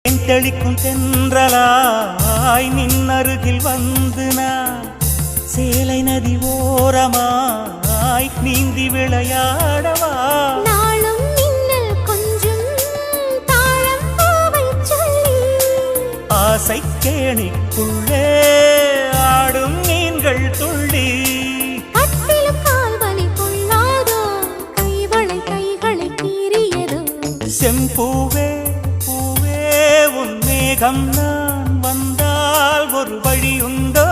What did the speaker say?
தெளிக்கும் தென்றலாய் நின்னருகில் வந்து நான் சேலை நதி ஓரமாய் நீந்தி விளையாடவா நாளும் மின்னல் கொஞ்சம் தாழம் பூவை சொல்லி ஆசை கேணிக்குள்ளே ஆடும் மீன்கள் துள்ளி கட்டிலும் கால்வலி கொள்ளாதோ கைகளை கீறியதோ செம்பூவே உன் மேகம் நான் வந்தால் ஒரு வழி உண்டோ